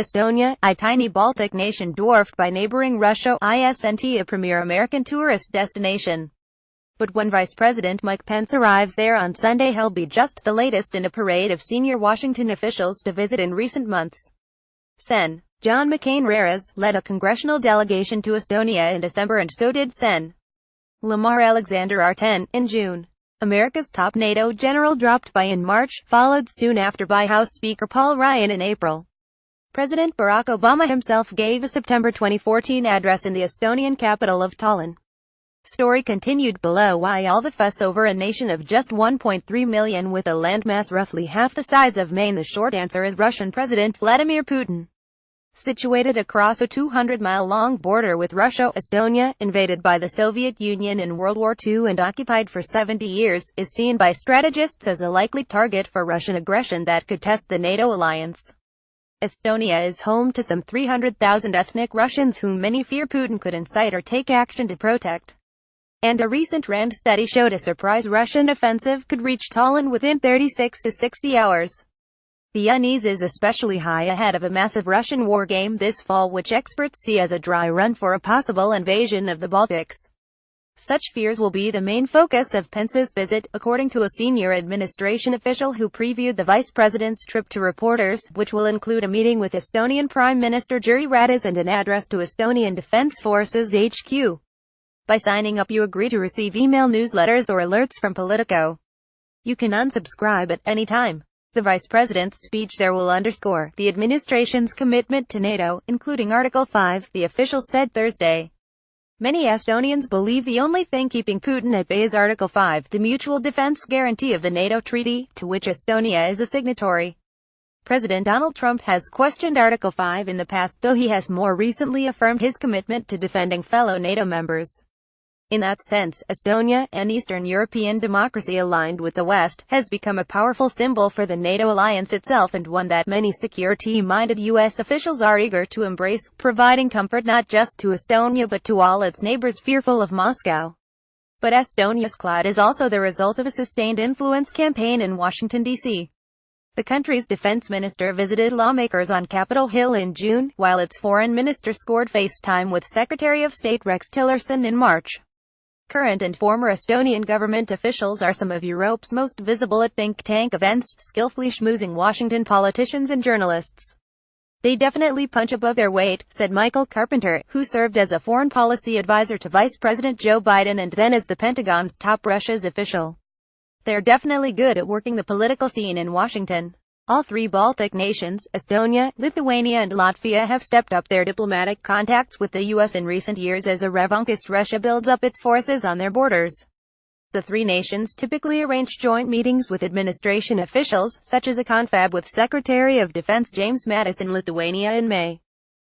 Estonia, a tiny Baltic nation dwarfed by neighboring Russia, isn't a premier American tourist destination. But when Vice President Mike Pence arrives there on Sunday, he'll be just the latest in a parade of senior Washington officials to visit in recent months. Sen. John McCain Rares led a congressional delegation to Estonia in December, and so did Sen. Lamar Alexander R10, in June. America's top NATO general dropped by in March, followed soon after by House Speaker Paul Ryan in April. President Barack Obama himself gave a September 2014 address in the Estonian capital of Tallinn. Story continued below. Why all the fuss over a nation of just 1.3 million with a landmass roughly half the size of Maine? The short answer is Russian President Vladimir Putin. Situated across a 200-mile-long border with Russia, Estonia, invaded by the Soviet Union in World War II and occupied for 70 years, is seen by strategists as a likely target for Russian aggression that could test the NATO alliance. Estonia is home to some 300,000 ethnic Russians whom many fear Putin could incite or take action to protect. And a recent RAND study showed a surprise Russian offensive could reach Tallinn within 36 to 60 hours. The unease is especially high ahead of a massive Russian war game this fall, which experts see as a dry run for a possible invasion of the Baltics. Such fears will be the main focus of Pence's visit, according to a senior administration official who previewed the vice president's trip to reporters, which will include a meeting with Estonian Prime Minister Jüri Ratas and an address to Estonian Defense Forces HQ. By signing up, you agree to receive email newsletters or alerts from Politico. You can unsubscribe at any time. The vice president's speech there will underscore the administration's commitment to NATO, including Article 5, the official said Thursday. Many Estonians believe the only thing keeping Putin at bay is Article 5, the mutual defense guarantee of the NATO treaty, to which Estonia is a signatory. President Donald Trump has questioned Article 5 in the past, though he has more recently affirmed his commitment to defending fellow NATO members. In that sense, Estonia, an Eastern European democracy aligned with the West, has become a powerful symbol for the NATO alliance itself, and one that many security-minded U.S. officials are eager to embrace, providing comfort not just to Estonia but to all its neighbors fearful of Moscow. But Estonia's clout is also the result of a sustained influence campaign in Washington, D.C. The country's defense minister visited lawmakers on Capitol Hill in June, while its foreign minister scored FaceTime with Secretary of State Rex Tillerson in March. Current and former Estonian government officials are some of Europe's most visible at think tank events, skillfully schmoozing Washington politicians and journalists. They definitely punch above their weight, said Michael Carpenter, who served as a foreign policy advisor to Vice President Joe Biden and then as the Pentagon's top Russia's official. They're definitely good at working the political scene in Washington. All three Baltic nations, Estonia, Lithuania and Latvia, have stepped up their diplomatic contacts with the U.S. in recent years as a revanchist Russia builds up its forces on their borders. The three nations typically arrange joint meetings with administration officials, such as a confab with Secretary of Defense James Mattis in Lithuania in May.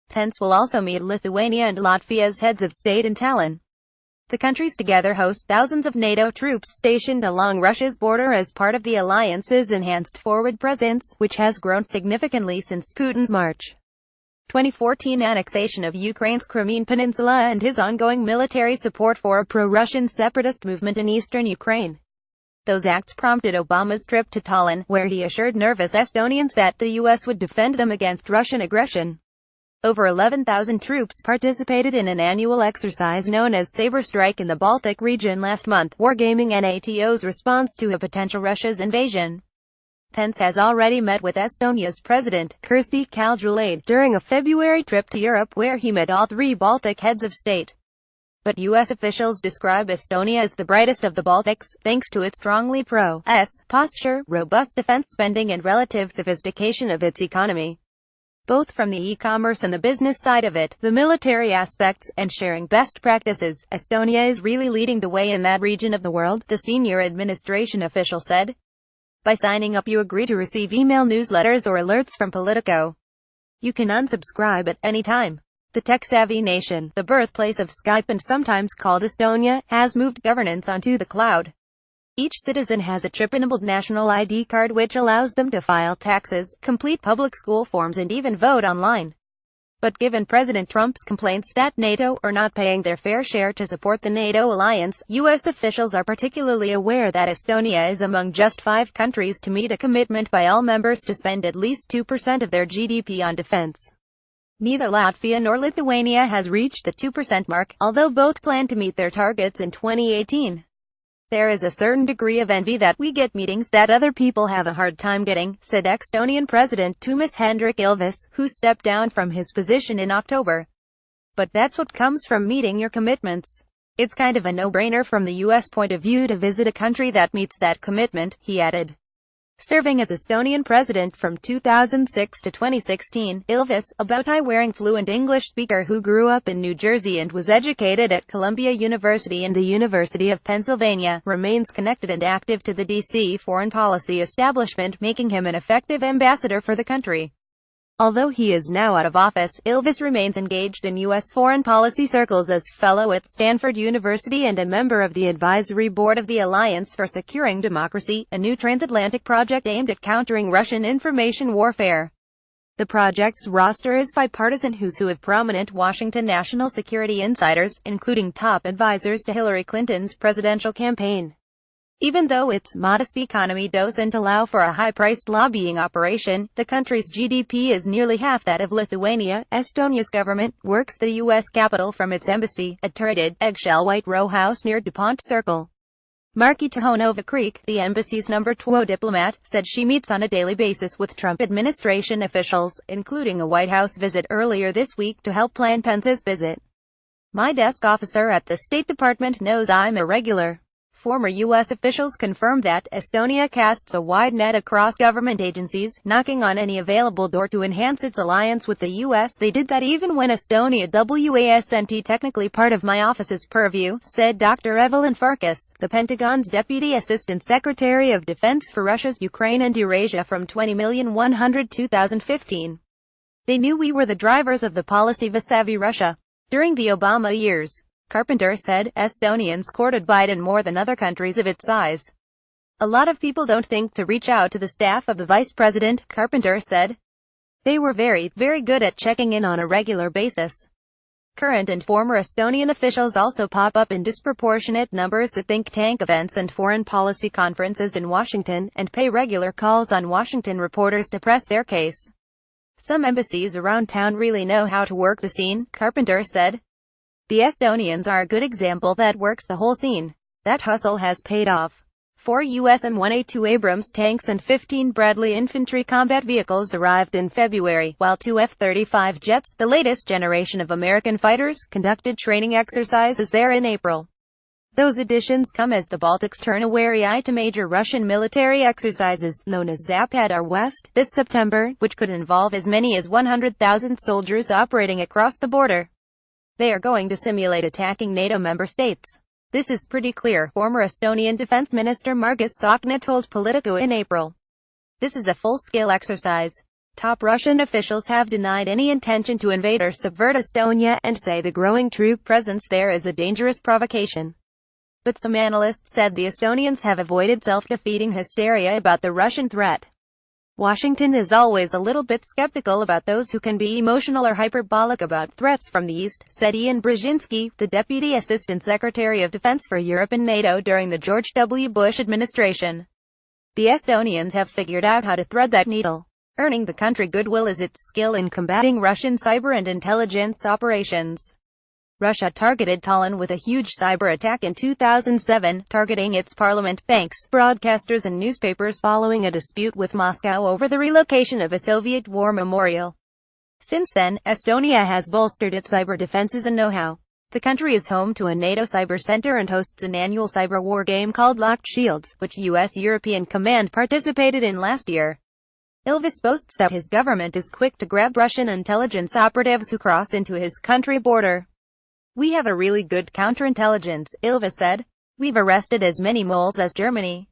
Pence will also meet Lithuania and Latvia's heads of state in Tallinn. The countries together host thousands of NATO troops stationed along Russia's border as part of the alliance's enhanced forward presence, which has grown significantly since Putin's March 2014 annexation of Ukraine's Crimean Peninsula and his ongoing military support for a pro-Russian separatist movement in eastern Ukraine. Those acts prompted Obama's trip to Tallinn, where he assured nervous Estonians that the U.S. would defend them against Russian aggression. Over 11,000 troops participated in an annual exercise known as Saber Strike in the Baltic region last month, wargaming NATO's response to a potential Russia's invasion. Pence has already met with Estonia's president, Kersti Kaljulaid, during a February trip to Europe where he met all three Baltic heads of state. But U.S. officials describe Estonia as the brightest of the Baltics, thanks to its strongly pro-US posture, robust defense spending and relative sophistication of its economy. Both from the e-commerce and the business side of it, the military aspects, and sharing best practices, Estonia is really leading the way in that region of the world, the senior administration official said. By signing up, you agree to receive email newsletters or alerts from Politico. You can unsubscribe at any time. The tech-savvy nation, the birthplace of Skype and sometimes called Estonia, has moved governance onto the cloud. Each citizen has a chip-enabled national ID card which allows them to file taxes, complete public school forms and even vote online. But given President Trump's complaints that NATO are not paying their fair share to support the NATO alliance, U.S. officials are particularly aware that Estonia is among just 5 countries to meet a commitment by all members to spend at least 2% of their GDP on defense. Neither Latvia nor Lithuania has reached the 2% mark, although both plan to meet their targets in 2018. There is a certain degree of envy that we get meetings that other people have a hard time getting, said Estonian President Toomas Hendrik Ilves, who stepped down from his position in October. But that's what comes from meeting your commitments. It's kind of a no-brainer from the U.S. point of view to visit a country that meets that commitment, he added. Serving as Estonian president from 2006 to 2016, Ilves, a bow-tie-wearing fluent English speaker who grew up in New Jersey and was educated at Columbia University and the University of Pennsylvania, remains connected and active to the D.C. foreign policy establishment, making him an effective ambassador for the country. Although he is now out of office, Ilves remains engaged in U.S. foreign policy circles as fellow at Stanford University and a member of the advisory board of the Alliance for Securing Democracy, a new transatlantic project aimed at countering Russian information warfare. The project's roster is bipartisan who's who of prominent Washington national security insiders, including top advisors to Hillary Clinton's presidential campaign. Even though its modest economy doesn't allow for a high-priced lobbying operation, the country's GDP is nearly half that of Lithuania. Estonia's government works the U.S. capital from its embassy, a turreted, eggshell white row house near DuPont Circle. Marky Tahonova Creek, the embassy's number 2 diplomat, said she meets on a daily basis with Trump administration officials, including a White House visit earlier this week to help plan Pence's visit. My desk officer at the State Department knows I'm a regular. Former U.S. officials confirmed that Estonia casts a wide net across government agencies, knocking on any available door to enhance its alliance with the U.S. They did that even when Estonia wasn't technically part of my office's purview, said Dr. Evelyn Farkas, the Pentagon's Deputy Assistant Secretary of Defense for Russia's Ukraine and Eurasia from 20,100-2015. They knew we were the drivers of the policy vis-a-vis Russia. During the Obama years, Carpenter said, Estonians courted Biden more than other countries of its size. A lot of people don't think to reach out to the staff of the vice president, Carpenter said. They were very, very good at checking in on a regular basis. Current and former Estonian officials also pop up in disproportionate numbers at think tank events and foreign policy conferences in Washington, and pay regular calls on Washington reporters to press their case. Some embassies around town really know how to work the scene, Carpenter said. The Estonians are a good example that works the whole scene. That hustle has paid off. 4 U.S. M1A2 Abrams tanks and 15 Bradley infantry combat vehicles arrived in February, while 2 F-35 jets, the latest generation of American fighters, conducted training exercises there in April. Those additions come as the Baltics turn a wary eye to major Russian military exercises, known as Zapadar West, this September, which could involve as many as 100,000 soldiers operating across the border. They are going to simulate attacking NATO member states. This is pretty clear, former Estonian Defense Minister Margus Tsahkna told Politico in April. This is a full-scale exercise. Top Russian officials have denied any intention to invade or subvert Estonia, and say the growing troop presence there is a dangerous provocation. But some analysts said the Estonians have avoided self-defeating hysteria about the Russian threat. Washington is always a little bit skeptical about those who can be emotional or hyperbolic about threats from the East, said Ian Brzezinski, the Deputy Assistant Secretary of Defense for Europe and NATO during the George W. Bush administration. The Estonians have figured out how to thread that needle. Earning the country goodwill is its skill in combating Russian cyber and intelligence operations. Russia targeted Tallinn with a huge cyber attack in 2007, targeting its parliament, banks, broadcasters and newspapers following a dispute with Moscow over the relocation of a Soviet war memorial. Since then, Estonia has bolstered its cyber defenses and know-how. The country is home to a NATO cyber center and hosts an annual cyber war game called Locked Shields, which U.S. European Command participated in last year. Ilves boasts that his government is quick to grab Russian intelligence operatives who cross into his country border. We have a really good counterintelligence, Ilves said. We've arrested as many moles as Germany.